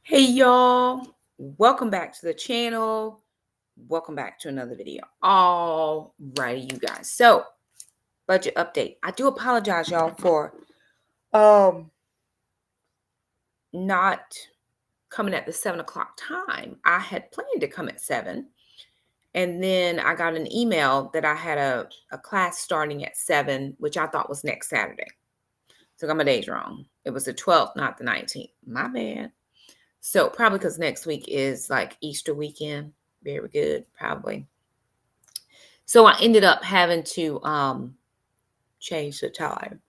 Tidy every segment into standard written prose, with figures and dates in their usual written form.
Hey y'all, welcome back to the channel. Welcome back to another video. All righty, you guys. So, budget update. I do apologize, y'all, for not coming at the 7 o'clock time. I had planned to come at 7, and then I got an email that I had a class starting at 7, which I thought was next Saturday. So I got my days wrong. It was the 12th, not the 19th. My bad. So probably because next week is like Easter weekend. Very good, probably. So I ended up having to change the time.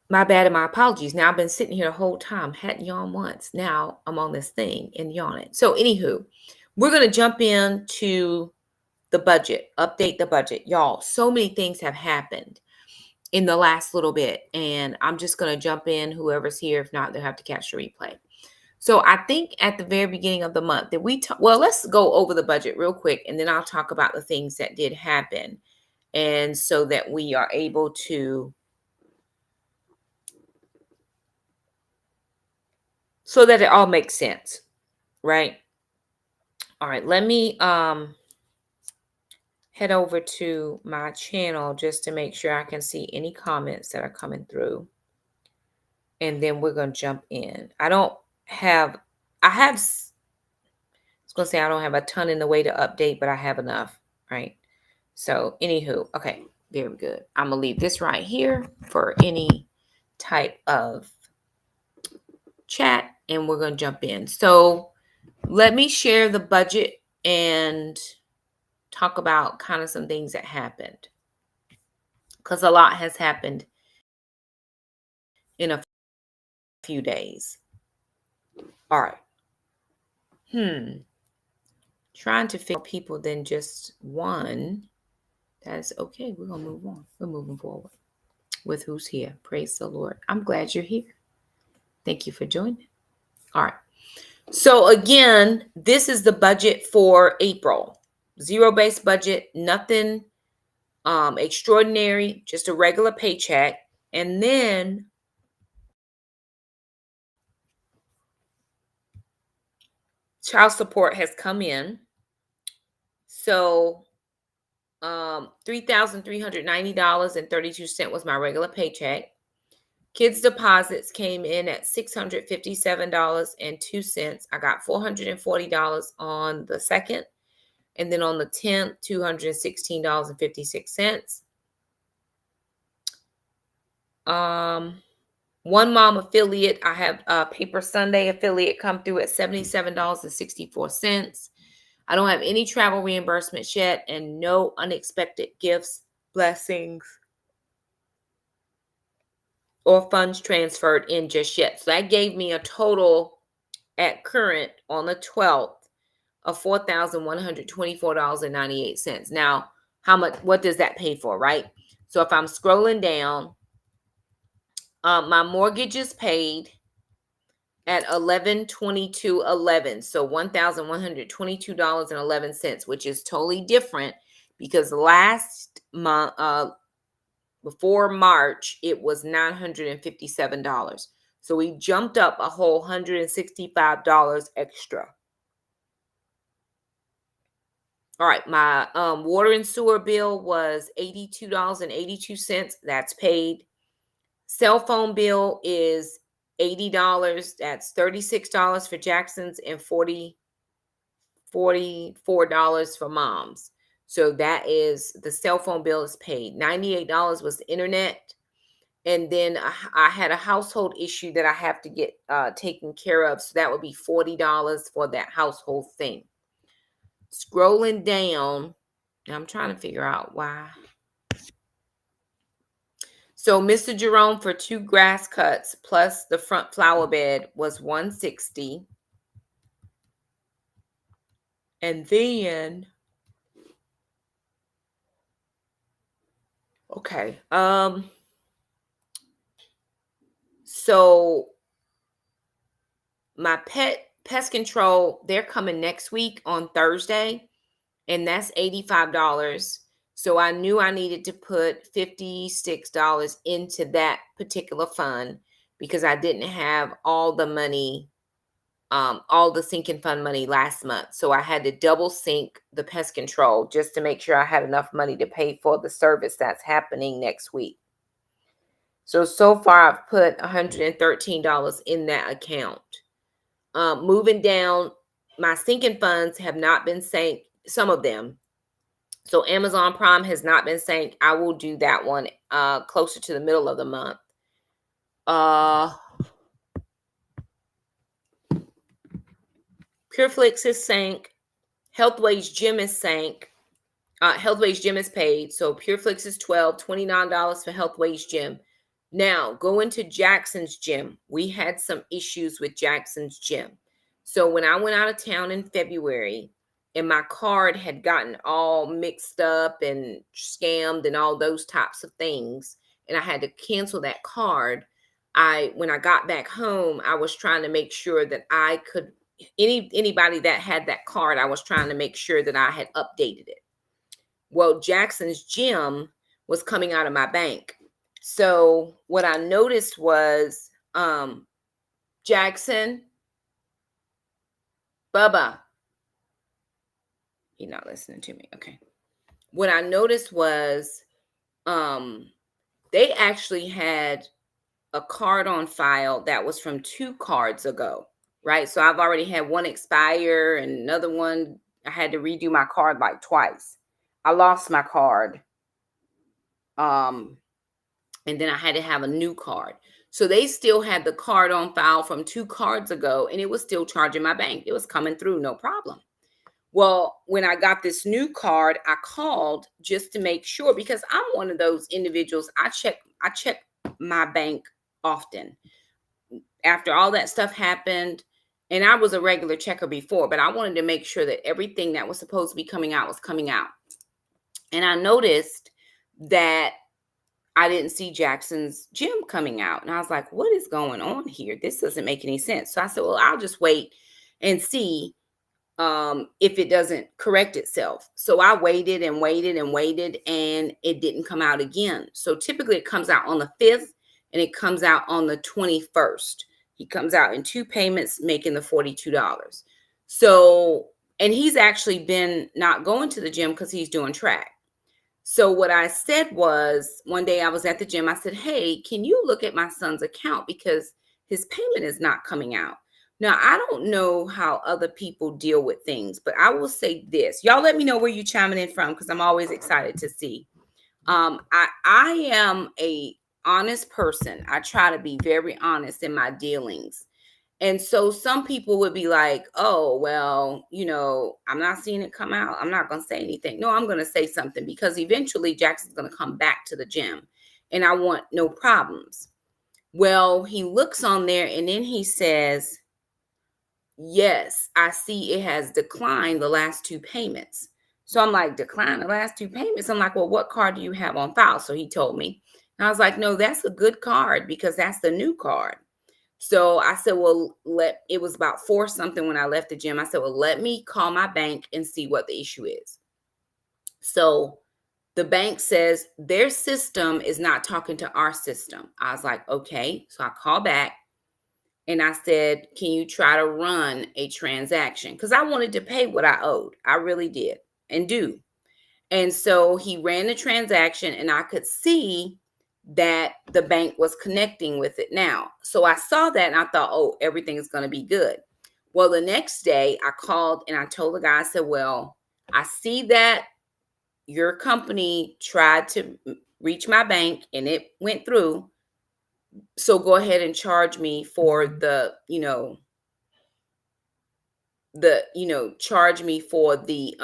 My bad and my apologies. Now I've been sitting here the whole time, hadn't yawned once. Now I'm on this thing and yawning. So anywho, we're going to jump into the budget, update the budget. Y'all, so many things have happened in the last little bit. And I'm just going to jump in. Whoever's here, if not, they'll have to catch the replay. So I think at the very beginning of the month that let's go over the budget real quick, and then I'll talk about the things that did happen. And so that we are able to, so that it all makes sense, right? All right, let me head over to my channel just to make sure I can see any comments that are coming through. And then we're going to jump in. I was going to say I don't have a ton in the way to update, but I have enough, right? So anywho, okay, very good. I'm going to leave this right here for any type of chat, and we're going to jump in. So let me share the budget and talk about kind of some things that happened, because a lot has happened in a few days. All right. Trying to fit more people than just one. That's okay. We're going to move on. We're moving forward with who's here. Praise the Lord. I'm glad you're here. Thank you for joining. All right. So again, this is the budget for April. Zero-based budget, nothing extraordinary, just a regular paycheck. And then child support has come in. So $3,390.32 was my regular paycheck. Kids deposits came in at $657.02. I got $440 on the 2nd. And then on the 10th, $216.56. One mom affiliate, I have a Paper Sunday affiliate come through at $77.64. I don't have any travel reimbursements yet and no unexpected gifts, blessings, or funds transferred in just yet. So that gave me a total at current on the 12th of $4,124.98. Now, what does that pay for, right? So if I'm scrolling down, my mortgage is paid at $1,122.11. So $1,122.11, which is totally different because last month, before March, it was $957. So we jumped up a whole $165 extra. All right, my water and sewer bill was $82.82. That's paid. Cell phone bill is $80. That's $36 for Jackson's and $44 for Mom's. So that is the cell phone bill is paid. $98 was the internet. And then I had a household issue that I have to get taken care of. So that would be $40 for that household thing. Scrolling down, I'm trying to figure out why. So Mr. Jerome for 2 grass cuts plus the front flower bed was $160. And then, okay. So my pest control, they're coming next week on Thursday, and that's $85. So I knew I needed to put $56 into that particular fund because I didn't have all the money, all the sinking fund money last month. So I had to double sync the pest control just to make sure I had enough money to pay for the service that's happening next week. So far I've put $113 in that account. Moving down, my sinking funds have not been sank, some of them. So Amazon Prime has not been sank. I will do that one closer to the middle of the month. PureFlix is sank. HealthWage Gym is sank. HealthWage Gym is paid. So PureFlix is $29 for HealthWage Gym. Now, go into Jackson's Gym. We had some issues with Jackson's Gym. So when I went out of town in February and my card had gotten all mixed up and scammed and all those types of things, and I had to cancel that card, when I got back home, I was trying to make sure that I could, anybody that had that card, I was trying to make sure that I had updated it. Well, Jackson's Gym was coming out of my bank. So what I noticed was, Jackson, Bubba, you're not listening to me. Okay. What I noticed was, they actually had a card on file that was from 2 cards ago, right? So I've already had one expire and another one, I had to redo my card like twice. I lost my card. And then I had to have a new card. So they still had the card on file from 2 cards ago, and it was still charging my bank. It was coming through, no problem. Well, when I got this new card, I called just to make sure, because I'm one of those individuals. I check my bank often. After all that stuff happened, and I was a regular checker before, but I wanted to make sure that everything that was supposed to be coming out was coming out. And I noticed that I didn't see Jackson's Gym coming out. And I was like, what is going on here? This doesn't make any sense. So I said, well, I'll just wait and see if it doesn't correct itself. So I waited and waited and waited, and it didn't come out again. So typically it comes out on the 5th and it comes out on the 21st. He comes out in 2 payments, making the $42. So, and he's actually been not going to the gym because he's doing track. So what I said was, one day I was at the gym, I said, hey, can you look at my son's account because his payment is not coming out. Now, I don't know how other people deal with things, but I will say this. Y'all let me know where you're chiming in from, because I'm always excited to see. I am a honest person. I try to be very honest in my dealings. And so some people would be like, oh, well, I'm not seeing it come out. I'm not going to say anything. No, I'm going to say something, because eventually Jackson's going to come back to the gym and I want no problems. Well, he looks on there and then he says, yes, I see it has declined the last 2 payments. So I'm like, decline the last 2 payments? I'm like, well, what card do you have on file? So he told me. And I was like, no, that's a good card because that's the new card. So I said, well, it was about 4 something when I left the gym. I said, well, let me call my bank and see what the issue is. So the bank says their system is not talking to our system. I was like, okay. So I called back and I said, can you try to run a transaction? Because I wanted to pay what I owed. I really did and do. And so he ran the transaction and I could see that the bank was connecting with it now. So I saw that and I thought, oh, everything is going to be good. Well, the next day I called and I told the guy, I said, well, I see that your company tried to reach my bank and it went through. So go ahead and charge me for charge me for the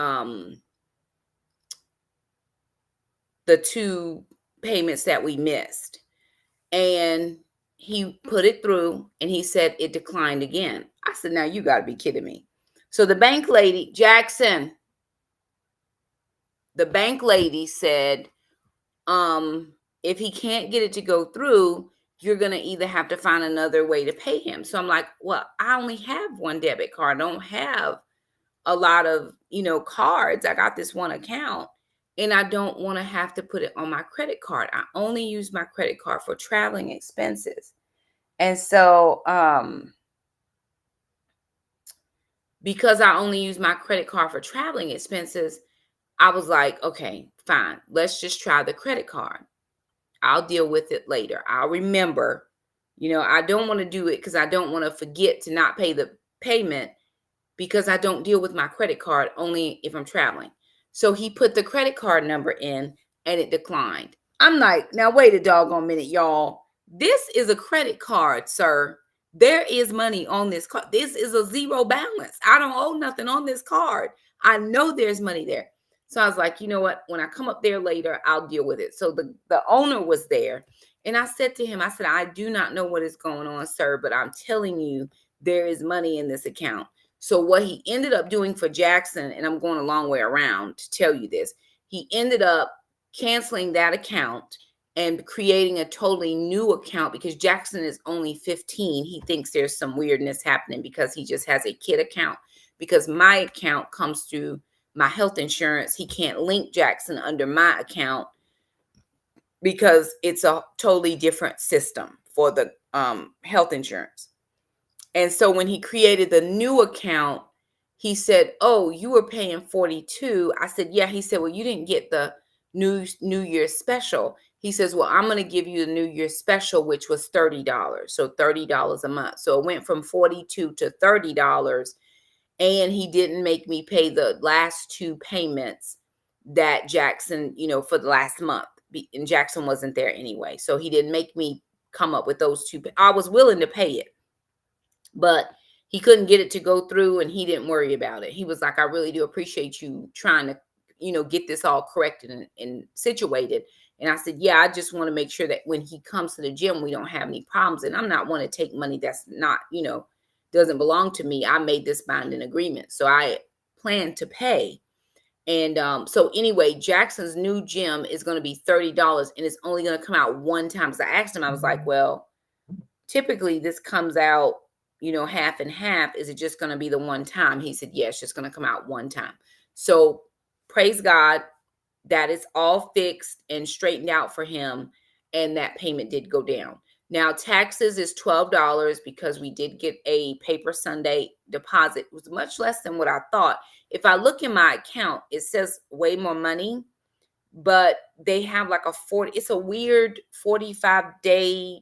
2 payments that we missed. And he put it through and he said it declined again. I said, now you got to be kidding me. So the bank lady, Jackson, the bank lady said, if he can't get it to go through, you're going to either have to find another way to pay him. So I'm like, well, I only have one debit card. I don't have a lot of, cards. I got this one account and I don't want to have to put it on my credit card. I only use my credit card for traveling expenses. And so, because I only use my credit card for traveling expenses, I was like, okay, fine. Let's just try the credit card. I'll deal with it later. I'll remember. I don't want to do it because I don't want to forget to not pay the payment, because I don't deal with my credit card only if I'm traveling. So he put the credit card number in and it declined. I'm like, now wait a doggone minute, y'all. This is a credit card, sir. There is money on this card. This is a zero balance. I don't owe nothing on this card. I know there's money there. So I was like, you know what? When I come up there later, I'll deal with it. So the owner was there. And I said to him, I said, I do not know what is going on, sir, but I'm telling you, there is money in this account. So what he ended up doing for Jackson, and I'm going a long way around to tell you this, he ended up canceling that account and creating a totally new account, because Jackson is only 15. He thinks there's some weirdness happening because he just has a kid account. Because my account comes through my health insurance, he can't link Jackson under my account because it's a totally different system for the health insurance. And so when he created the new account, he said, oh, you were paying 42. I said, yeah. He said, well, you didn't get the New Year's special. He says, well, I'm going to give you the New Year's special, which was $30. So $30 a month. So it went from 42 to $30. And he didn't make me pay the last two payments that Jackson, for the last month. And Jackson wasn't there anyway. So he didn't make me come up with those two. I was willing to pay it, but he couldn't get it to go through, and he didn't worry about it. He was like, I really do appreciate you trying to, get this all corrected and situated. And I said, yeah, I just want to make sure that when he comes to the gym, we don't have any problems. And I'm not want to take money that's not, doesn't belong to me. I made this binding agreement. So I plan to pay. And so anyway, Jackson's new gym is going to be $30, and it's only going to come out one time. So I asked him, I was like, well, typically this comes out, half and half. Is it just going to be the one time? He said, yeah, it's just going to come out one time. So praise God, that is all fixed and straightened out for him. And that payment did go down. Now taxes is $12 because we did get a paper Sunday deposit. It was much less than what I thought. If I look in my account, it says way more money, but they have like it's a weird 45-day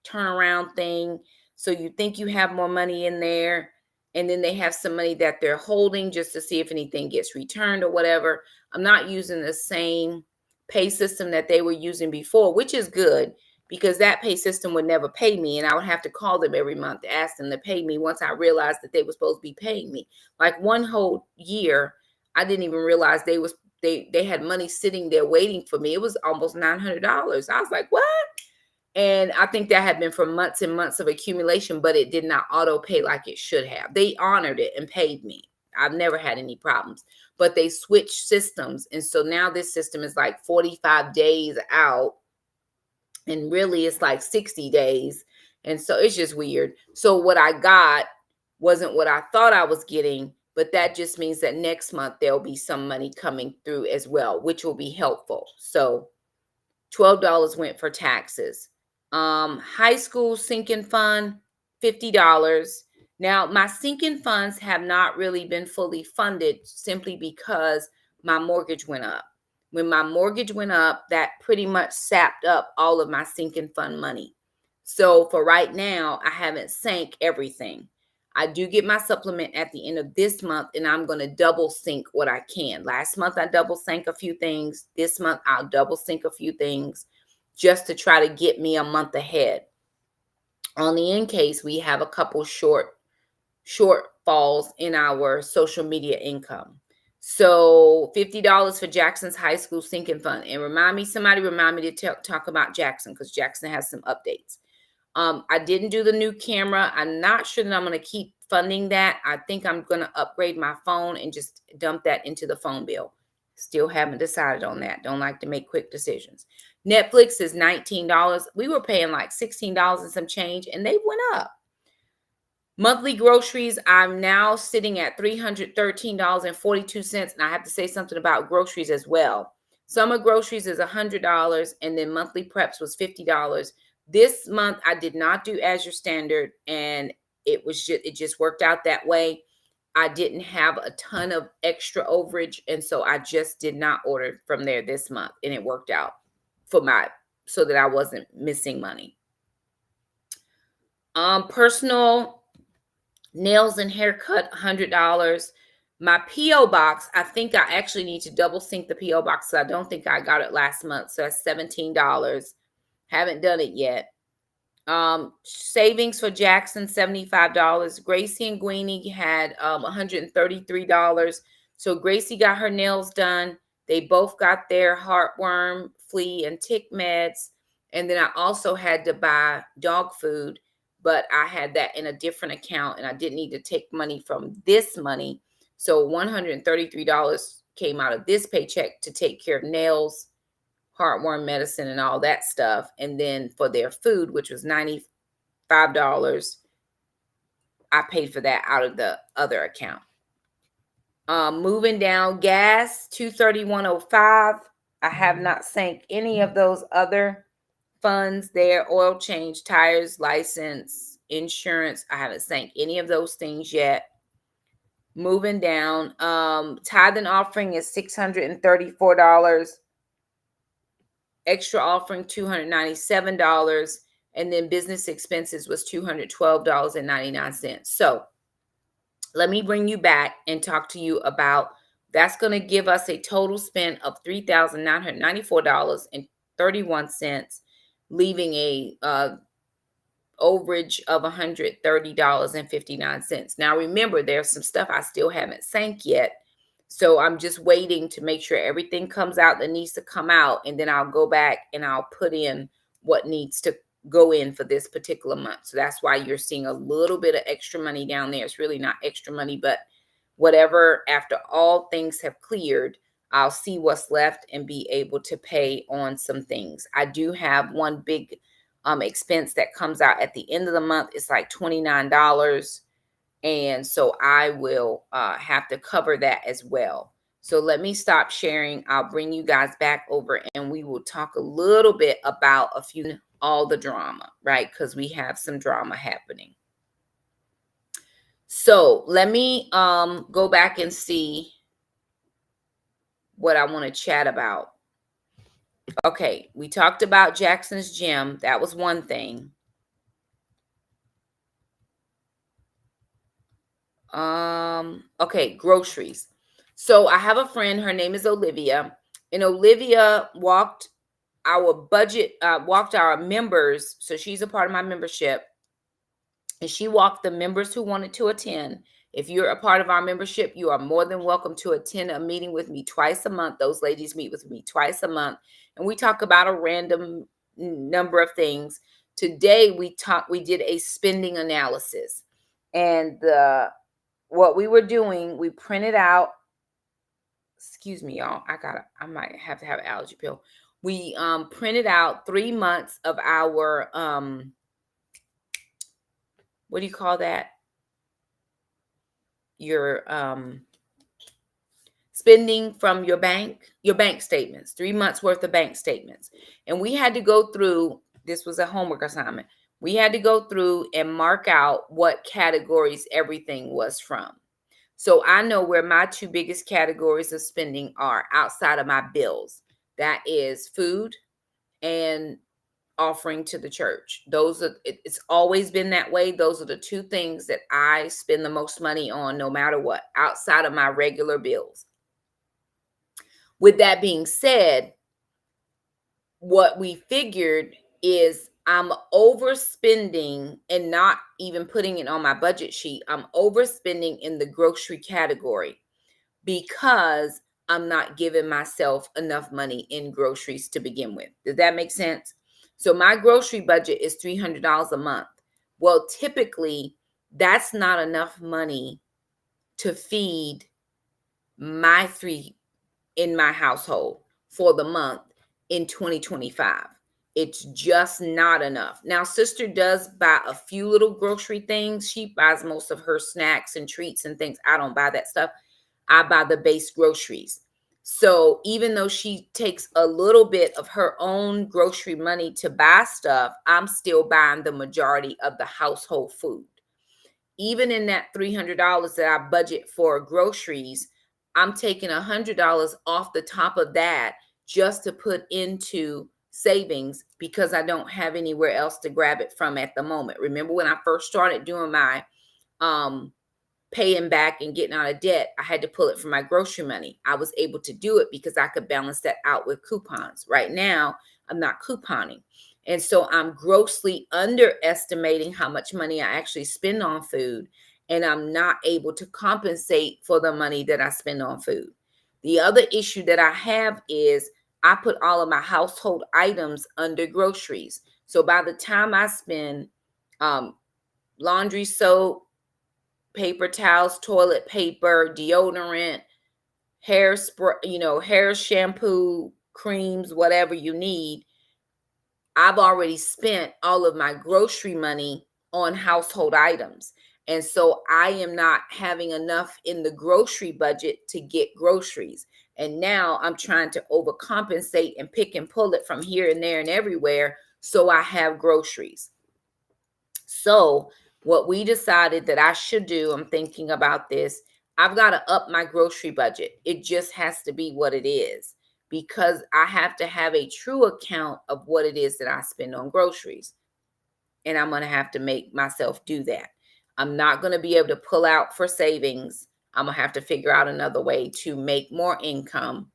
turnaround thing. So you think you have more money in there, and then they have some money that they're holding just to see if anything gets returned or whatever. I'm not using the same pay system that they were using before, which is good, because that pay system would never pay me, and I would have to call them every month to ask them to pay me once I realized that they were supposed to be paying me. Like one whole year, I didn't even realize they had money sitting there waiting for me. It was almost $900. I was like, what? And I think that had been for months and months of accumulation, but it did not auto pay like it should have. They honored it and paid me. I've never had any problems, but they switched systems. And so now this system is like 45 days out, and really it's like 60 days. And so it's just weird. So what I got wasn't what I thought I was getting, but that just means that next month there'll be some money coming through as well, which will be helpful. So $12 went for taxes. High school sinking fund, $50. Now, my sinking funds have not really been fully funded simply because my mortgage went up. When my mortgage went up, that pretty much sapped up all of my sinking fund money. So for right now, I haven't sank everything. I do get my supplement at the end of this month, and I'm going to double sync what I can. Last month, I double sank a few things. This month, I'll double sync a few things just to try to get me a month ahead. On the end case, we have a couple shortfalls in our social media income. So $50 for Jackson's high school sinking fund. And somebody remind me to talk about Jackson, because Jackson has some updates. I didn't do the new camera. I'm not sure that I'm going to keep funding that. I think I'm going to upgrade my phone and just dump that into the phone bill. Still haven't decided on that. Don't like to make quick decisions. Netflix is $19. We were paying like $16 and some change, and they went up. Monthly groceries, I'm now sitting at $313.42. And I have to say something about groceries as well. Summer groceries is $100, and then monthly preps was $50. This month I did not do Azure Standard, and it just worked out that way. I didn't have a ton of extra overage, and so I just did not order from there this month, and it worked out for so that I wasn't missing money. Personal nails and haircut, $100. My PO box, I think I actually need to double sync the PO box. So I don't think I got it last month, so that's $17. Haven't done it yet. Savings for Jackson, $75. Gracie and Queenie had $133. So Gracie got her nails done. They both got their heartworm, flea, and tick meds. And then I also had to buy dog food, but I had that in a different account, and I didn't need to take money from this money. So $133 came out of this paycheck to take care of nails, heartworm medicine, and all that stuff. And then for their food, which was $95, I paid for that out of the other account. Moving down, gas, $231.05. I have not sank any of those other funds there. Oil change, tires, license, insurance. I haven't sank any of those things yet. Moving down, tithe and offering is $634. Extra offering, $297. And then business expenses was $212.99. So let me bring you back and talk to you about, that's going to give us a total spend of $3,994.31, leaving a overage of $130.59. Now remember, there's some stuff I still haven't sank yet. So I'm just waiting to make sure everything comes out that needs to come out. And then I'll go back and I'll put in what needs to go in for this particular month. So that's why you're seeing a little bit of extra money down there. It's really not extra money, but whatever, after all things have cleared, I'll see what's left and be able to pay on some things. I do have one big expense that comes out at the end of the month. It's like $29. And so I will have to cover that as well. So let me stop sharing. I'll bring you guys back over and we will talk a little bit about all the drama, right? Because we have some drama happening. So let me go back and see what I want to chat about. Okay, we talked about Jackson's Gym. That was one thing. Okay, groceries. So I have a friend, her name is Olivia, and Olivia walked our members. So she's a part of my membership, and she walked the members who wanted to attend. If you're a part of our membership, you are more than welcome to attend a meeting with me twice a month. Those ladies meet with me twice a month, and we talk about a random number of things. Today we did a spending analysis, and what we were doing, we printed out, excuse me, y'all, I might have to have an allergy pill. We printed out 3 months of our, what do you call that? Your spending from your bank statements, 3 months worth of bank statements. And we had to go through, this was a homework assignment. We had to go through and mark out what categories everything was from. So I know where my two biggest categories of spending are outside of my bills. That is food and offering to the church. It's always been that way. Those are the two things that I spend the most money on, no matter what, outside of my regular bills. With that being said, what we figured is I'm overspending, and not even putting it on my budget sheet. I'm overspending in the grocery category because I'm not giving myself enough money in groceries to begin with. Does that make sense? So my grocery budget is $300 a month. Well, typically that's not enough money to feed my three in my household for the month in 2025. It's just not enough. Now, sister does buy a few little grocery things. She buys most of her snacks and treats and things. I don't buy that stuff. I buy the base groceries. So even though she takes a little bit of her own grocery money to buy stuff, I'm still buying the majority of the household food. Even in that $300 that I budget for groceries, I'm taking $100 off the top of that just to put into savings because I don't have anywhere else to grab it from at the moment. Remember when I first started doing my paying back and getting out of debt, I had to pull it from my grocery money. I was able to do it because I could balance that out with coupons. Right now, I'm not couponing. And so I'm grossly underestimating how much money I actually spend on food. And I'm not able to compensate for the money that I spend on food. The other issue that I have is I put all of my household items under groceries. So by the time I spend laundry soap, paper towels, toilet paper, deodorant, hairspray, hair shampoo, creams, whatever you need, I've already spent all of my grocery money on household items. And so I am not having enough in the grocery budget to get groceries. And now I'm trying to overcompensate and pick and pull it from here and there and everywhere so I have groceries. So what we decided that I should do, I'm thinking about this, I've got to up my grocery budget. It just has to be what it is because I have to have a true account of what it is that I spend on groceries. And I'm going to have to make myself do that. I'm not going to be able to pull out for savings. I'm going to have to figure out another way to make more income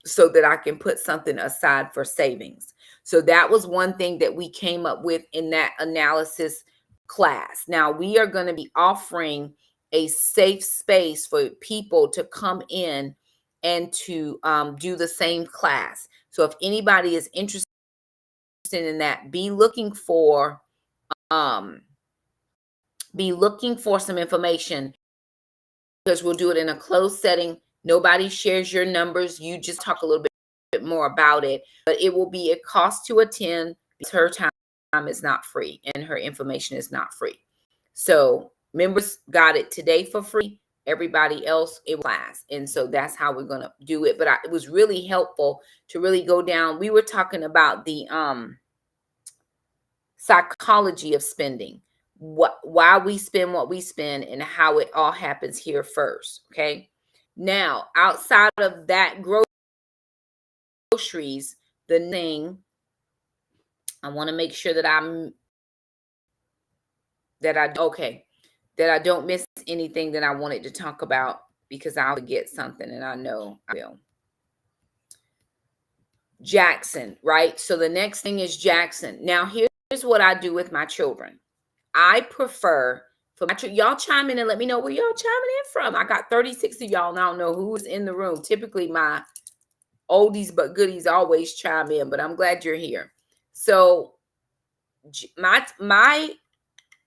so that I can put something aside for savings. So that was one thing that we came up with in that analysis class. Now we are going to be offering a safe space for people to come in and to do the same class. So if anybody is interested in that, be looking for some information because we'll do it in a closed setting. Nobody shares your numbers. You just talk a little bit more about it, but it will be a cost to attend because her time is not free and her information is not free. So members got it today for free. Everybody else, it was class. And so that's how we're going to do it. But it was really helpful to really go down. We were talking about the psychology of spending, why we spend what we spend and how it all happens here first. Okay. Now, outside of that groceries, the thing I want to make sure that I don't miss anything that I wanted to talk about because I'll forget something and I know I will. Jackson, right? So the next thing is Jackson. Now, here's what I do with my children. I prefer for my y'all chime in and let me know where y'all chiming in from. I got 36 of y'all and I don't know who's in the room. Typically my oldies but goodies always chime in, but I'm glad you're here. So my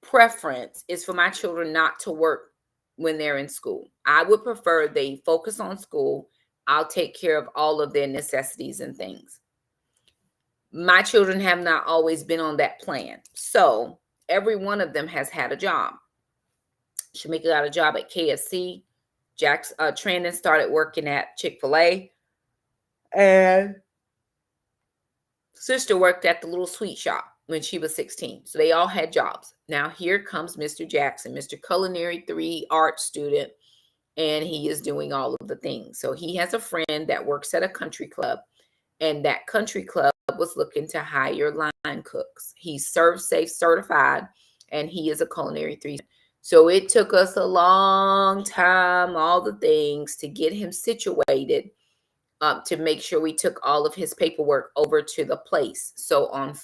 preference is for my children not to work when they're in school. I would prefer they focus on school. I'll take care of all of their necessities and things. My children have not always been on that plan. So every one of them has had a job. Shamika got a job at KFC. Jack's Trandon started working at Chick-fil-A. And sister worked at the little sweet shop when she was 16. So they all had jobs. Now here comes Mr. Jackson, Mr. Culinary 3 art student, and he is doing all of the things. So he has a friend that works at a country club, and that country club was looking to hire line cooks. He's Serve Safe certified, and he is a Culinary 3. So it took us a long time, all the things to get him situated, to make sure we took all of his paperwork over to the place. So on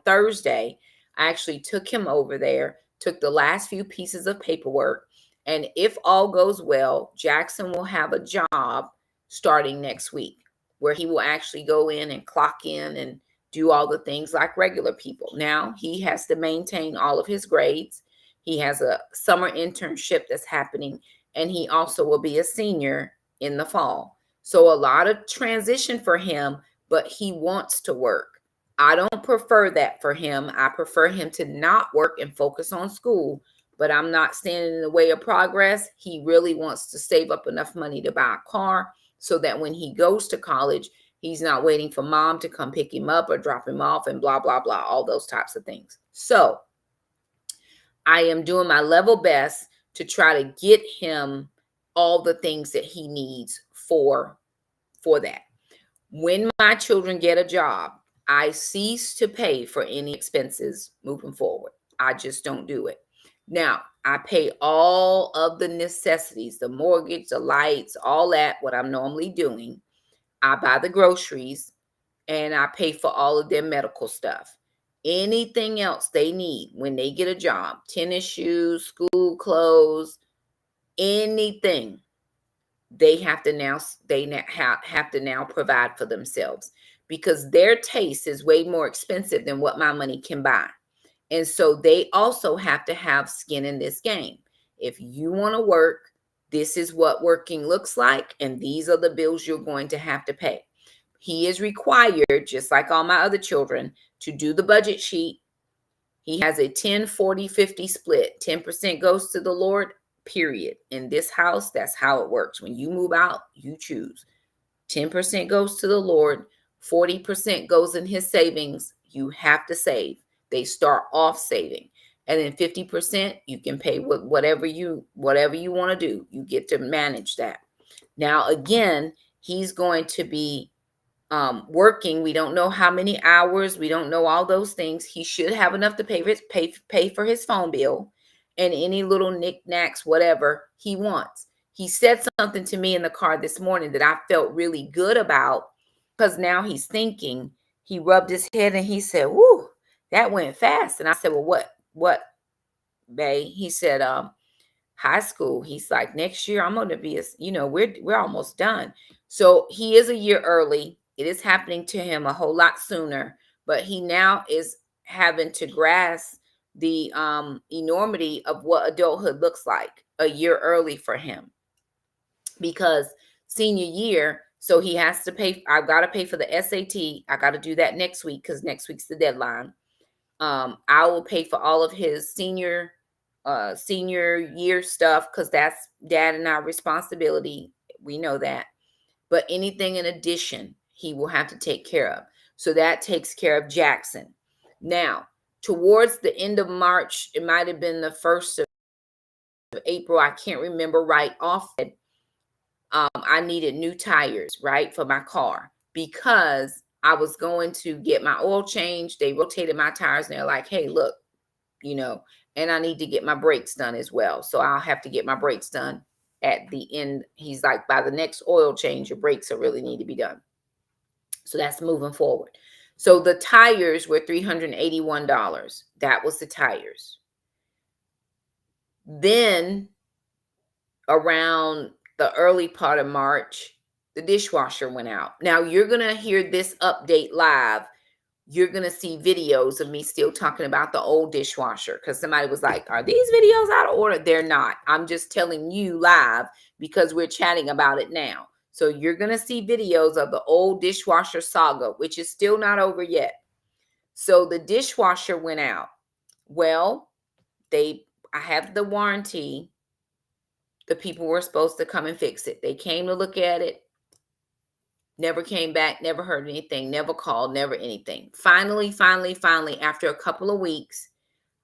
Thursday, I actually took him over there, took the last few pieces of paperwork, and if all goes well, Jackson will have a job starting next week where he will actually go in and clock in and do all the things like regular people. Now, he has to maintain all of his grades. He has a summer internship that's happening, and he also will be a senior in the fall. So a lot of transition for him, but he wants to work. I don't prefer that for him. I prefer him to not work and focus on school, but I'm not standing in the way of progress. He really wants to save up enough money to buy a car so that when he goes to college, he's not waiting for mom to come pick him up or drop him off and blah, blah, blah, all those types of things. So I am doing my level best to try to get him all the things that he needs for that. When my children get a job, I cease to pay for any expenses moving forward. I just don't do it. Now, I pay all of the necessities, the mortgage, the lights, all that, what I'm normally doing. I buy the groceries and I pay for all of their medical stuff. Anything else they need when they get a job, tennis shoes, school clothes, anything, they have to now provide for themselves, because their taste is way more expensive than what my money can buy. And so they also have to have skin in this game. If you want to work, this is what working looks like, and these are the bills you're going to have to pay. He is required, just like all my other children, to do the budget sheet. He has a 10, 40, 50 split. 10% goes to the Lord, period. In this house, that's how it works. When you move out, you choose. 10% goes to the Lord. 40% goes in his savings. You have to save. They start off saving. And then 50%, you can pay with whatever you want to do. You get to manage that. Now, again, he's going to be working. We don't know how many hours. We don't know all those things. He should have enough to pay for his phone bill and any little knickknacks, whatever he wants. He said something to me in the car this morning that I felt really good about, because now he's thinking. He rubbed his head and he said, "Woo, that went fast." And I said, "Well, what, babe?" He said, high school. He's like, "Next year I'm going to be, we're almost done." So he is a year early. It is happening to him a whole lot sooner, but he now is having to grasp the enormity of what adulthood looks like a year early for him, because senior year, so he has to pay. I've got to pay for the SAT. I got to do that next week because next week's the deadline. I will pay for all of his senior year stuff, because that's dad and our responsibility. We know that. But anything in addition, he will have to take care of. So that takes care of Jackson. Now, towards the end of March, it might have been the 1st of April, I can't remember right off. I needed new tires, right, for my car, because I was going to get my oil changed. They rotated my tires and they're like, "Hey, look, and I need to get my brakes done as well. So I'll have to get my brakes done at the end." He's like, "By the next oil change, your brakes will really need to be done." So that's moving forward. So the tires were $381. That was the tires. Then around the early part of March, the dishwasher went out. Now you're going to hear this update live. You're going to see videos of me still talking about the old dishwasher, because somebody was like, "Are these videos out of order?" They're not. I'm just telling you live because we're chatting about it now. So you're going to see videos of the old dishwasher saga, which is still not over yet. So the dishwasher went out. Well, I have the warranty. The people were supposed to come and fix it. They came to look at it. Never came back, never heard anything, never called, never anything. Finally, after a couple of weeks,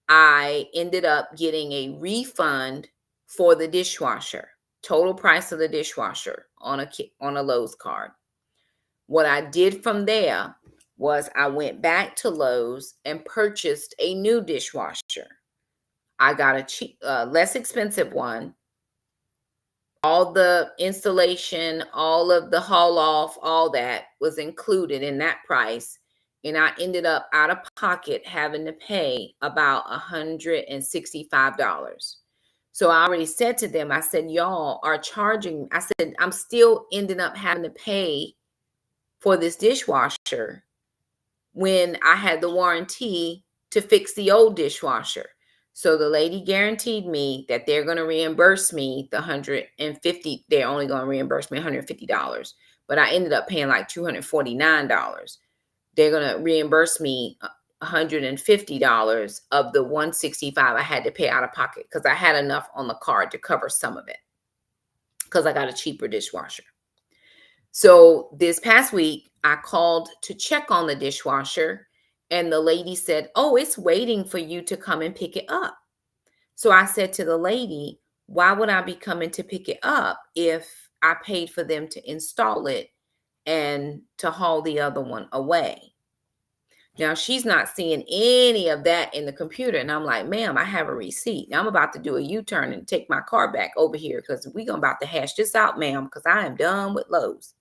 I ended up getting a refund for the dishwasher. Total price of the dishwasher on a Lowe's card. What I did from there was I went back to Lowe's and purchased a new dishwasher. I got a cheap, less expensive one. All the installation, all of the haul off, all that was included in that price. And I ended up out of pocket having to pay about $165. So I already said to them, I said, "Y'all are charging." I said, "I'm still ending up having to pay for this dishwasher when I had the warranty to fix the old dishwasher." So the lady guaranteed me that they're going to reimburse me the $150. They're only going to reimburse me $150, but I ended up paying like $249. They're going to reimburse me $150 of the $165 I had to pay out of pocket because I had enough on the card to cover some of it because I got a cheaper dishwasher. So this past week, I called to check on the dishwasher, and the lady said, "Oh, it's waiting for you to come and pick it up." So I said to the lady, "Why would I be coming to pick it up if I paid for them to install it and to haul the other one away?" Now she's not seeing any of that in the computer. And I'm like, "Ma'am, I have a receipt. Now I'm about to do a U-turn and take my car back over here because we're about to hash this out, ma'am, because I am done with Lowe's."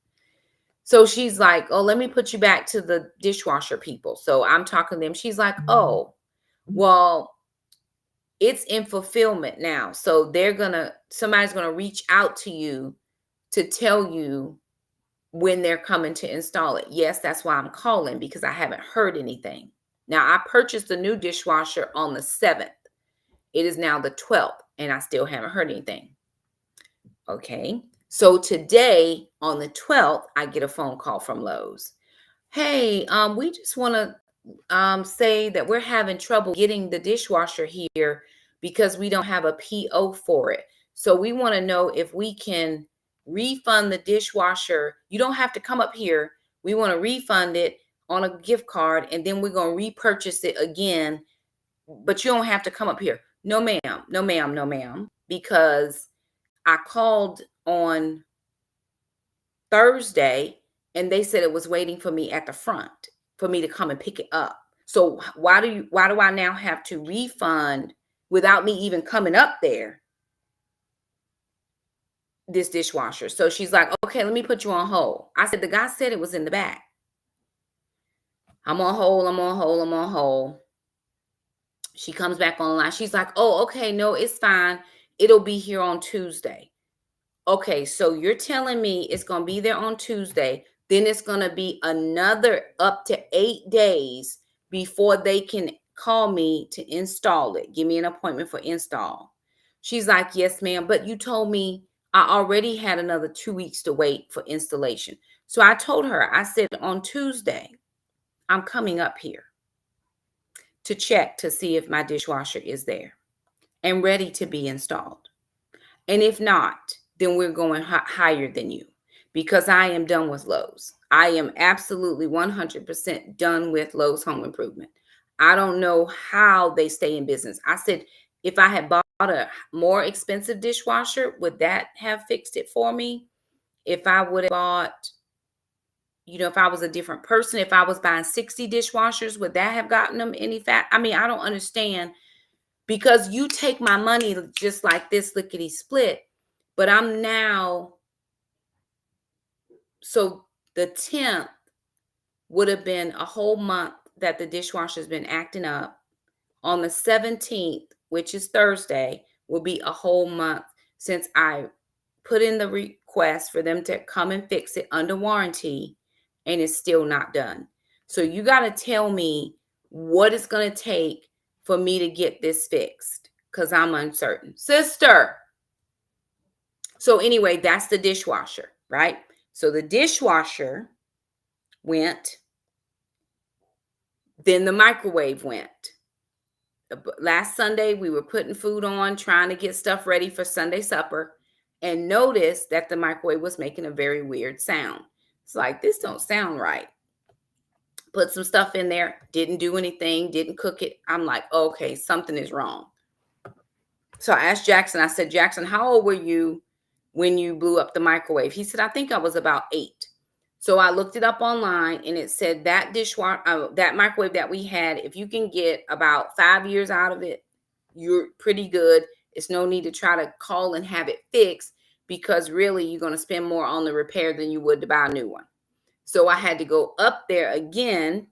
So she's like, "Oh, let me put you back to the dishwasher people." So I'm talking to them. She's like, "Oh, well, it's in fulfillment now. So somebody's gonna reach out to you to tell you when they're coming to install it." Yes, that's why I'm calling, because I haven't heard anything. Now, I purchased a new dishwasher on the 7th. It is now the 12th, and I still haven't heard anything. Okay. So today on the 12th, I get a phone call from Lowe's. "Hey, we just want to say that we're having trouble getting the dishwasher here because we don't have a PO for it. So we want to know if we can refund the dishwasher. You don't have to come up here. We want to refund it on a gift card, and then we're going to repurchase it again, but you don't have to come up here." No, ma'am. No, ma'am. No, ma'am. Because I called on Thursday and they said it was waiting for me at the front for me to come and pick it up. So why do I now have to refund without me even coming up there this dishwasher? So she's like, "Okay, let me put you on hold." I said, "The guy said it was in the back." I'm on hold, I'm on hold, I'm on hold. She comes back online. She's like, "Oh, okay, no, it's fine. It'll be here on Tuesday." Okay, so you're telling me it's going to be there on Tuesday, then it's going to be another up to 8 days before they can call me to install it. Give me an appointment for install. She's like, "Yes, ma'am, but you told me I already had another 2 weeks to wait for installation." So I told her, I said, "On Tuesday, I'm coming up here to check to see if my dishwasher is there and ready to be installed. And if not, then we're going higher than you, because I am done with Lowe's. I am absolutely 100% done with Lowe's Home Improvement. I don't know how they stay in business." I said, "If I had bought a more expensive dishwasher, would that have fixed it for me? If I would have bought, if I was a different person, if I was buying 60 dishwashers, would that have gotten them any fat?" I mean, I don't understand, because you take my money just like this, lickety split. But I'm now, so the 10th would have been a whole month that the dishwasher's been acting up. On the 17th, which is Thursday, will be a whole month since I put in the request for them to come and fix it under warranty, and it's still not done. So you got to tell me what it's going to take for me to get this fixed, because I'm uncertain, sister. So anyway, that's the dishwasher, right? So the dishwasher went, then the microwave went. Last Sunday, we were putting food on, trying to get stuff ready for Sunday supper, and noticed that the microwave was making a very weird sound. It's like, this don't sound right. Put some stuff in there, didn't do anything, didn't cook it. I'm like, okay, something is wrong. So I asked Jackson, I said, "Jackson, how old were you when you blew up the microwave?" He said, "I think I was about 8. So I looked it up online, and it said that that microwave that we had, if you can get about 5 years out of it, you're pretty good. It's no need to try to call and have it fixed, because really you're going to spend more on the repair than you would to buy a new one." So I had to go up there again.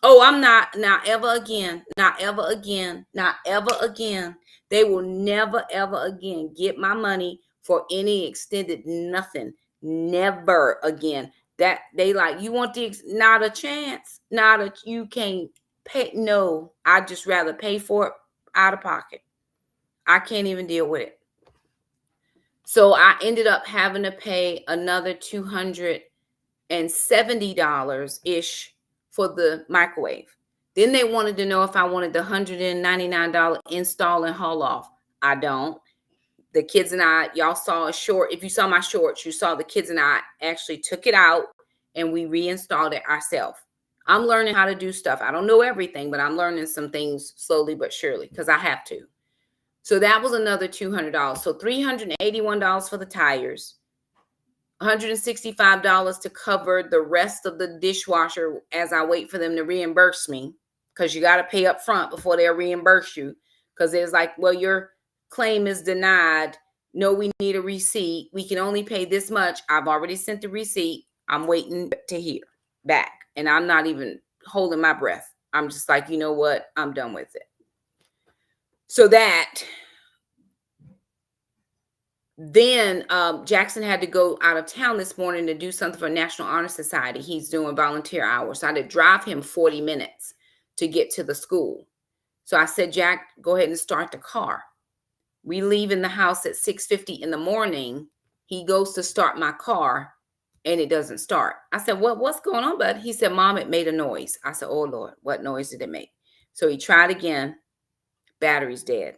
Oh, I'm not ever again, not ever again, not ever again. They will never, ever again get my money for any extended nothing. Never again. That they like, "You want not a chance, you can't pay." No, I just rather pay for it out of pocket. I can't even deal with it. So I ended up having to pay another $270 ish for the microwave. Then they wanted to know if I wanted the $199 install and haul off. I don't. The kids and I, y'all saw a short. If you saw my shorts, you saw the kids and I actually took it out and we reinstalled it ourselves. I'm learning how to do stuff. I don't know everything, but I'm learning some things slowly but surely because I have to. So that was another $200. So $381 for the tires, $165 to cover the rest of the dishwasher as I wait for them to reimburse me, because you got to pay up front before they'll reimburse you, because it's like, well, your claim is denied. No, we need a receipt. We can only pay this much. I've already sent the receipt. I'm waiting to hear back. And I'm not even holding my breath. I'm just like, you know what? I'm done with it. So that then Jackson had to go out of town this morning to do something for National Honor Society. He's doing volunteer hours. So I had to drive him 40 minutes to get to the school. So I said, Jack, go ahead and start the car. We leave in the house at 6:50 in the morning. He goes to start my car and it doesn't start. I said, what's going on, bud? He said, Mom, it made a noise. I said, oh, Lord, what noise did it make? So he tried again. Battery's dead.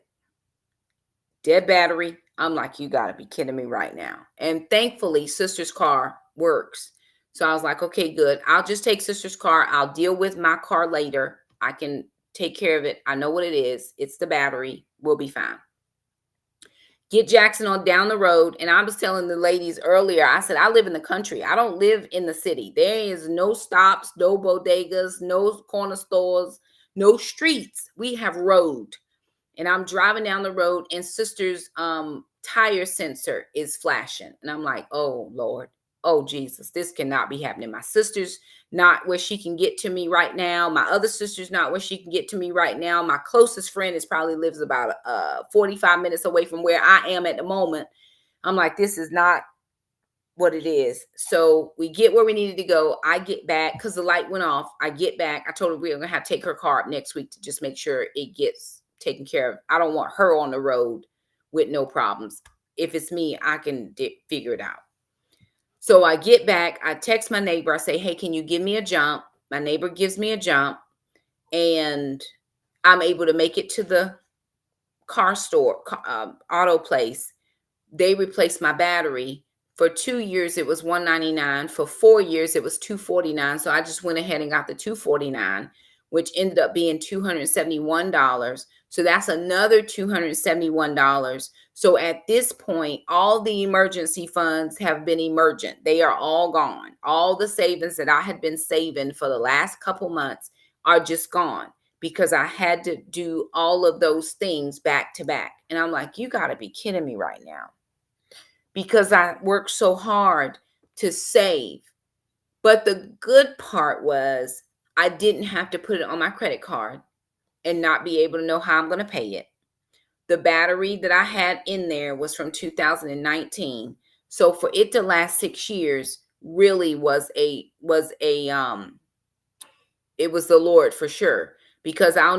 Dead battery. I'm like, you got to be kidding me right now. And thankfully, sister's car works. So I was like, okay, good. I'll just take sister's car. I'll deal with my car later. I can take care of it. I know what it is. It's the battery. We'll be fine. Get Jackson on down the road. And I was telling the ladies earlier, I said, I live in the country. I don't live in the city. There is no stops, no bodegas, no corner stores, no streets. We have road. And I'm driving down the road and sister's tire sensor is flashing. And I'm like, oh, Lord. Oh, Jesus, this cannot be happening. My sister's not where she can get to me right now. My other sister's not where she can get to me right now. My closest friend is probably lives about 45 minutes away from where I am at the moment. I'm like, this is not what it is. So we get where we needed to go. I get back because the light went off. I get back. I told her we were going to have to take her car up next week to just make sure it gets taken care of. I don't want her on the road with no problems. If it's me, I can figure it out. So I get back. I text my neighbor. I say, hey, can you give me a jump? My neighbor gives me a jump. And I'm able to make it to the car store, auto place. They replaced my battery. For 2 years, it was $199. For 4 years, it was $249. So I just went ahead and got the $249, which ended up being $271. So that's another $271. So at this point, all the emergency funds have been emergent. They are all gone. All the savings that I had been saving for the last couple months are just gone because I had to do all of those things back to back. And I'm like, you got to be kidding me right now. Because I worked so hard to save. But the good part was I didn't have to put it on my credit card and not be able to know how I'm going to pay it. The battery that I had in there was from 2019. So for it to last 6 years really was it was the Lord for sure, because I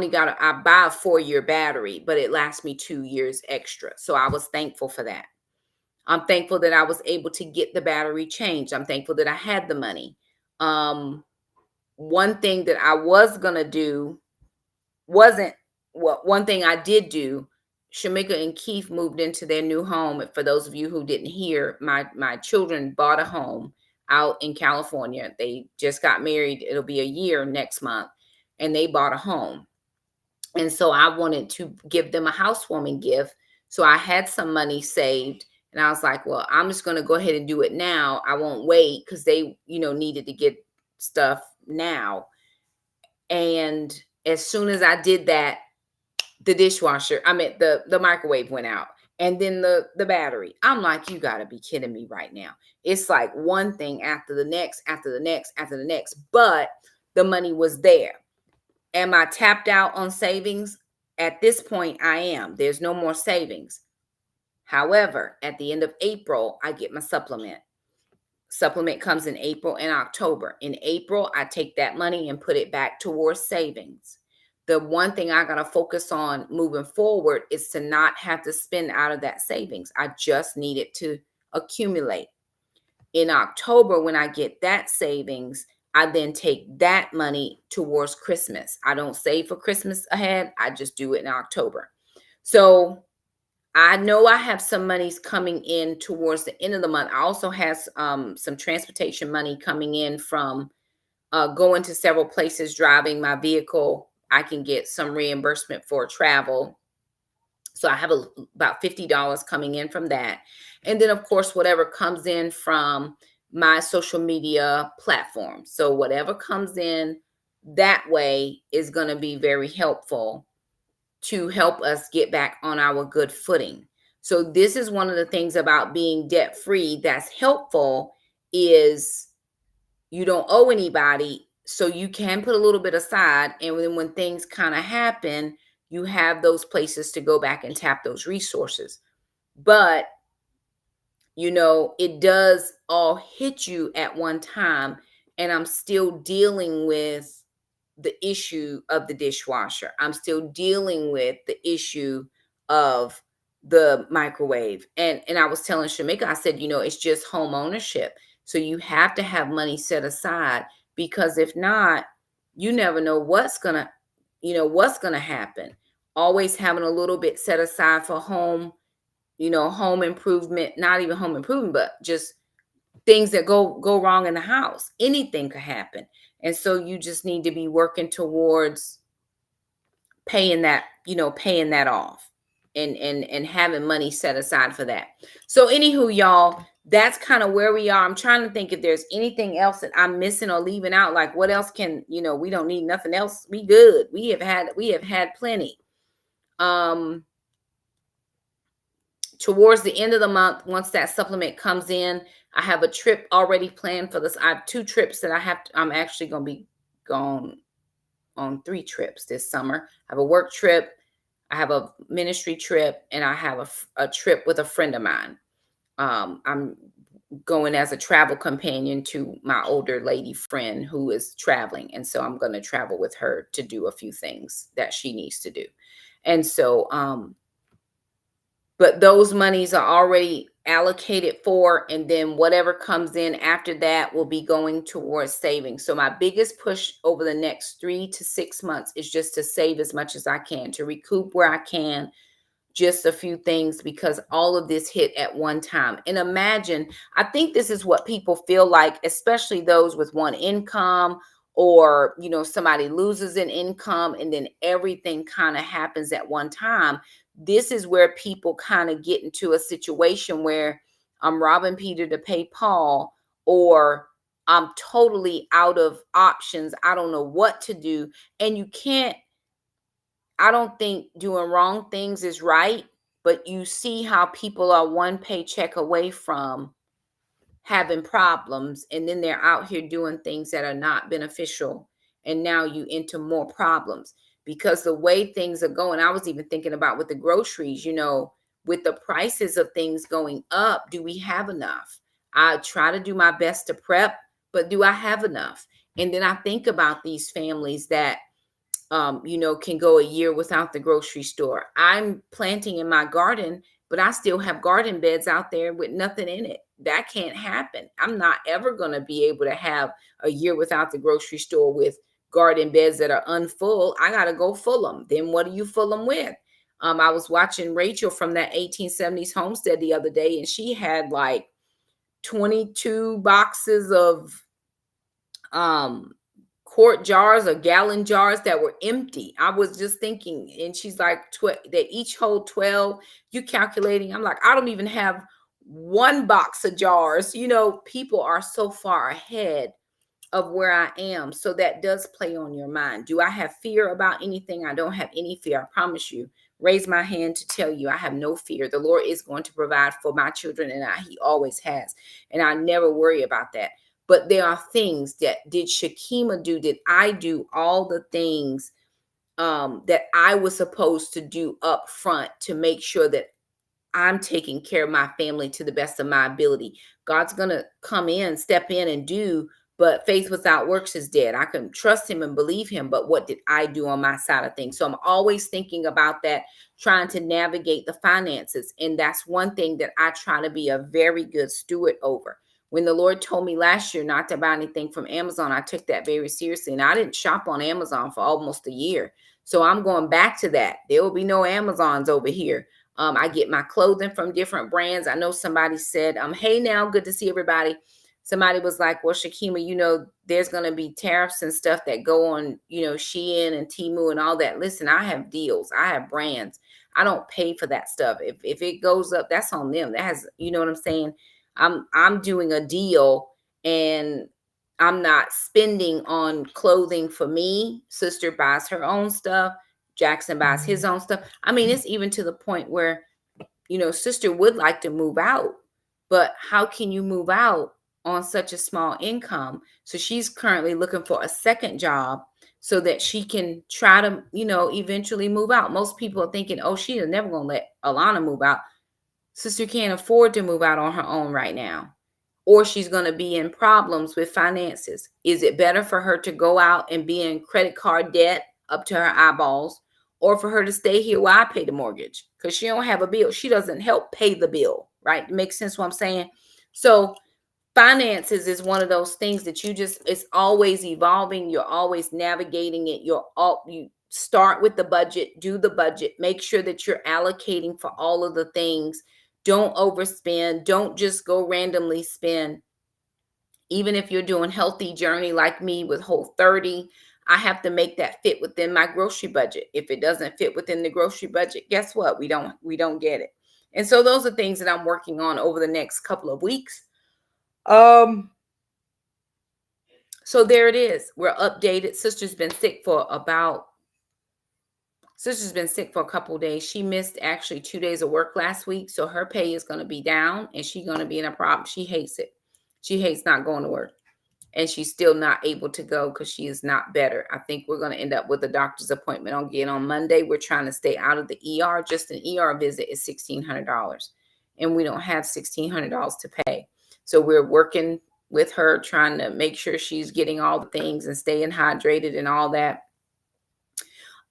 buy a 4-year battery, but it lasts me 2 years extra. So I was thankful for that. I'm thankful that I was able to get the battery changed. I'm thankful that I had the money. One thing that I was going to do one thing I did do. Shamika and Keith moved into their new home. For those of you who didn't hear, my children bought a home out in California. They just got married. It'll be a year next month. And they bought a home. And so I wanted to give them a housewarming gift. So I had some money saved. And I was like, well, I'm just going to go ahead and do it now. I won't wait because they, needed to get stuff now. And as soon as I did that, the the microwave went out. And then the battery. I'm like, you got to be kidding me right now. It's like one thing after the next, after the next, after the next. But the money was there. Am I tapped out on savings? At this point, I am. There's no more savings. However, at the end of April, I get my supplement. Supplement comes in April and October. In April, I take that money and put it back towards savings. The one thing I got to focus on moving forward is to not have to spend out of that savings. I just need it to accumulate. In October, when I get that savings, I then take that money towards Christmas. I don't save for Christmas ahead. I just do it in October. So I know I have some monies coming in towards the end of the month. I also have some transportation money coming in from going to several places, driving my vehicle. I can get some reimbursement for travel. So I have about $50 coming in from that. And then, of course, whatever comes in from my social media platform. So whatever comes in that way is going to be very helpful to help us get back on our good footing. So this is one of the things about being debt free that's helpful is you don't owe anybody, so you can put a little bit aside, and then when things kind of happen, you have those places to go back and tap those resources. But it does all hit you at one time, and I'm still dealing with the issue of the dishwasher. I'm still dealing with the issue of the microwave. And I was telling Shamika, I said, it's just home ownership. So you have to have money set aside, because if not, you never know what's gonna happen. Always having a little bit set aside for home improvement, not even home improvement, but just things that go wrong in the house. Anything could happen. And so you just need to be working towards paying that off, and having money set aside for that. So anywho, y'all, that's kind of where we are. I'm trying to think if there's anything else that I'm missing or leaving out. Like, what else we don't need nothing else. We good. We have had plenty. Towards the end of the month, once that supplement comes in, I have a trip already planned for this. I have 2 trips that I'm actually going to be gone on 3 trips this summer. I have a work trip, I have a ministry trip, and I have a trip with a friend of mine. I'm going as a travel companion to my older lady friend who is traveling. And so I'm going to travel with her to do a few things that she needs to do. And so, but those monies are already allocated for, and then whatever comes in after that will be going towards saving. So my biggest push over the next 3 to 6 months is just to save as much as I can, to recoup where I can, just a few things, because all of this hit at one time. And imagine, I think this is what people feel like, especially those with one income, or somebody loses an income and then everything kind of happens at one time. This is where people kind of get into a situation where I'm robbing Peter to pay Paul, or I'm totally out of options. I don't know what to do. And I don't think doing wrong things is right, but you see how people are one paycheck away from having problems, and then they're out here doing things that are not beneficial, and now you into more problems because the way things are going. I was even thinking about with the groceries, with the prices of things going up, do we have enough? I try to do my best to prep, but do I have enough? And then I think about these families that can go a year without the grocery store. I'm planting in my garden, but I still have garden beds out there with nothing in it. That can't happen. I'm not ever going to be able to have a year without the grocery store with garden beds that are unfull. I got to go full them. Then what do you full them with? I was watching Rachel from that 1870s homestead the other day, and she had like 22 boxes of quart jars or gallon jars that were empty. I was just thinking, and she's like, they each hold 12. You calculating? I'm like, I don't even have one box of jars. People are so far ahead of where I am. So that does play on your mind. Do I have fear about anything? I don't have any fear. I promise you. Raise my hand to tell you I have no fear. The Lord is going to provide for my children, and He always has. And I never worry about that. But there are things that did Shakema do? Did I do all the things that I was supposed to do up front to make sure that I'm taking care of my family to the best of my ability? God's going to step in and do, but faith without works is dead. I can trust Him and believe Him, but what did I do on my side of things? So I'm always thinking about that, trying to navigate the finances. And that's one thing that I try to be a very good steward over. When the Lord told me last year not to buy anything from Amazon, I took that very seriously. And I didn't shop on Amazon for almost a year. So I'm going back to that. There will be no Amazons over here. I get my clothing from different brands. I know somebody said, hey now, good to see everybody. Somebody was like, well, Shakema, there's going to be tariffs and stuff that go on, Shein and Temu and all that. Listen, I have deals. I have brands. I don't pay for that stuff. If it goes up, that's on them. That has, you know what I'm saying? I'm doing a deal and I'm not spending on clothing for me. Sister buys her own stuff. Jackson buys his own stuff. I mean, it's even to the point where, sister would like to move out, but how can you move out on such a small income? So she's currently looking for a second job so that she can try to, eventually move out. Most people are thinking, oh, she is never going to let Alana move out. Sister can't afford to move out on her own right now, or she's going to be in problems with finances. Is it better for her to go out and be in credit card debt up to her eyeballs, or for her to stay here while I pay the mortgage? Because she don't have a bill. She doesn't help pay the bill, right? Makes sense what I'm saying? So finances is one of those things that it's always evolving. You're always navigating it. You start with the budget, do the budget, make sure that you're allocating for all of the things. Don't overspend. Don't just go randomly spend. Even if you're doing healthy journey like me with Whole30, I have to make that fit within my grocery budget. If it doesn't fit within the grocery budget, guess what? We don't get it. And so those are things that I'm working on over the next couple of weeks. So there it is. We're updated. Sister's been sick for a couple of days. She missed actually 2 days of work last week. So her pay is going to be down and she's going to be in a problem. She hates it. She hates not going to work. And she's still not able to go because she is not better. I think we're going to end up with a doctor's appointment on Monday. We're trying to stay out of the ER. Just an ER visit is $1,600. And we don't have $1,600 to pay. So we're working with her, trying to make sure she's getting all the things and staying hydrated and all that.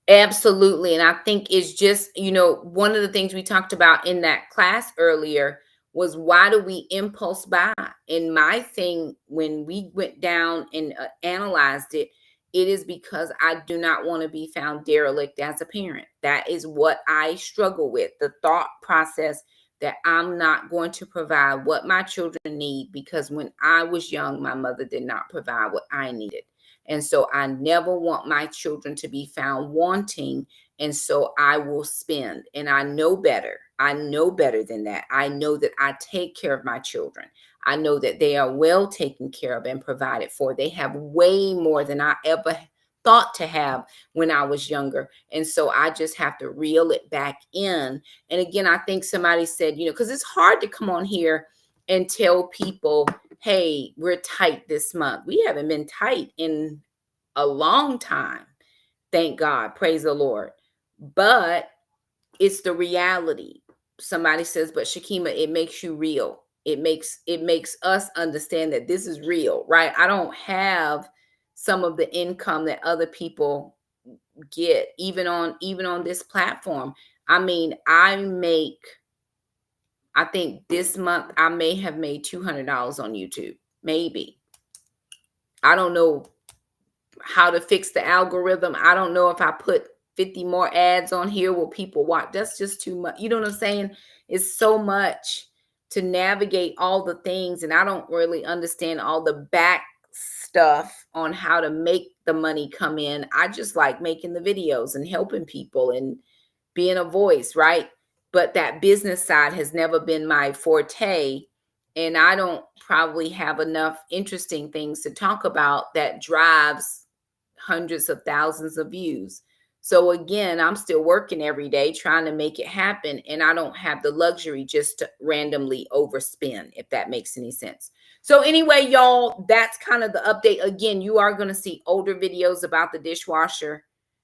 Absolutely. And I think it's just, one of the things we talked about in that class earlier was, why do we impulse buy? And my thing, when we went down and analyzed it, it is because I do not want to be found derelict as a parent. That is what I struggle with. The thought process that I'm not going to provide what my children need, because when I was young, my mother did not provide what I needed. And so I never want my children to be found wanting. And so I will spend. And I know better. I know better than that. I know that I take care of my children. I know that they are well taken care of and provided for. They have way more than I ever thought to have when I was younger. And so I just have to reel it back in. And again, I think somebody said, because it's hard to come on here and tell people, hey, we're tight this month. We haven't been tight in a long time. Thank God. Praise the Lord. But it's the reality. Somebody says, but Shakema, it makes you real. It makes us understand that this is real, right? I don't have some of the income that other people get, even on this platform. I mean, I think this month I may have made $200 on YouTube. Maybe. I don't know how to fix the algorithm. I don't know if I put 50 more ads on here will people watch. That's just too much. You know what I'm saying? It's so much to navigate all the things. And I don't really understand all the back stuff on how to make the money come in. I just like making the videos and helping people and being a voice, right? But that business side has never been my forte. And I don't probably have enough interesting things to talk about that drives hundreds of thousands of views. So again, I'm still working every day trying to make it happen. And I don't have the luxury just to randomly overspend, if that makes any sense. So anyway, y'all, that's kind of the update. Again, you are going to see older videos about the dishwasher,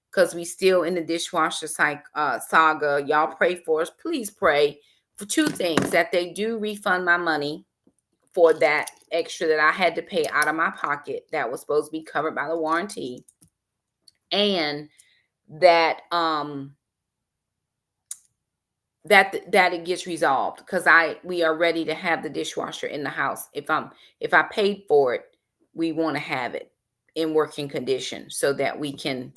because we still in the dishwasher saga. Y'all pray for us. Please pray for two things: that they do refund my money for that extra that I had to pay out of my pocket that was supposed to be covered by the warranty, and that that it gets resolved, because we are ready to have the dishwasher in the house. If I paid for it, we want to have it in working condition so that we can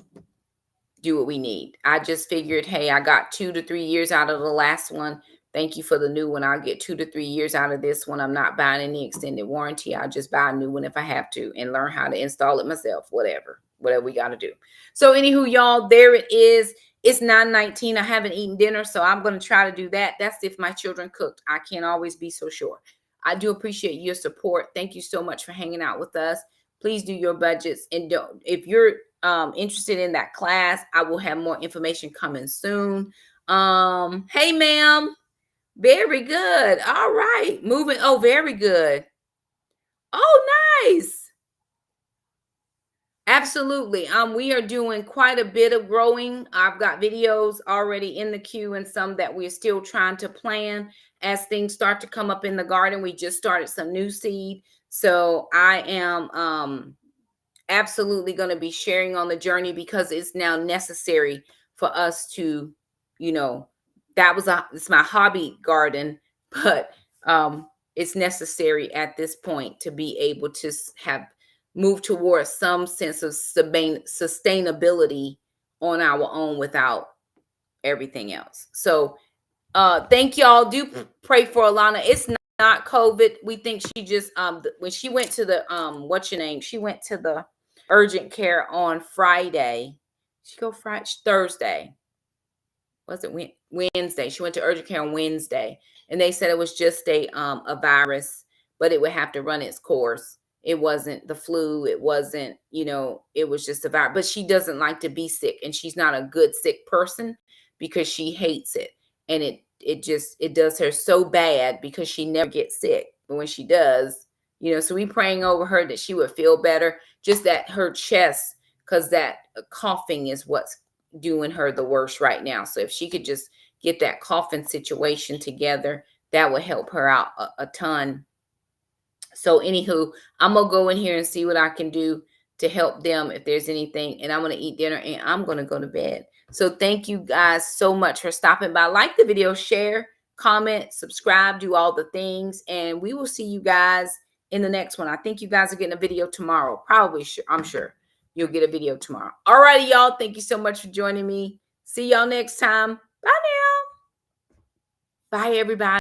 do what we need. I just figured, hey, I got 2 to 3 years out of the last one. Thank you for the new one. I'll get 2 to 3 years out of this one. I'm not buying any extended warranty. I'll just buy a new one if I have to and learn how to install it myself. Whatever we got to do. So anywho, y'all, there it is. It's 9:19. I haven't eaten dinner, so I'm going to try to do that. That's if my children cooked. I can't always be so sure. I do appreciate your support. Thank you so much for hanging out with us. Please do your budgets, and don't, if you're interested in that class, I will have more information coming soon. Hey, ma'am. Very good. All right. Moving. Oh, very good. Oh, nice. Absolutely. We are doing quite a bit of growing. I've got videos already in the queue and some that we're still trying to plan as things start to come up in the garden. We just started some new seed. So I am absolutely going to be sharing on the journey, because it's now necessary for us to, you know, it's my hobby garden, but it's necessary at this point to be able to have move towards some sense of sustainability on our own without everything else. So thank y'all. Do pray for Alana. It's not COVID. We think she just when she went to the she went to the urgent care on Friday. She go Friday, Thursday. Was it Wednesday? She went to urgent care on Wednesday, and they said it was just a virus, but it would have to run its course. It wasn't the flu. It wasn't, it was just a virus. But she doesn't like to be sick, and she's not a good sick person because she hates it, and it does her so bad because she never gets sick. But when she does, so we praying over her that she would feel better. Just that her chest, because that coughing is what's doing her the worst right now. So if she could just get that coughing situation together, that would help her out a ton. So anywho, I'm gonna go in here and see what I can do to help them if there's anything, and I'm gonna eat dinner and I'm gonna go to bed. So thank you guys so much for stopping by. Like the video, share, comment, subscribe, do all the things, and we will see you guys in the next one. I think you guys are getting a video tomorrow. Probably, sure. I'm sure you'll get a video tomorrow. All righty, y'all. Thank you so much for joining me. See y'all next time. Bye now. Bye, everybody.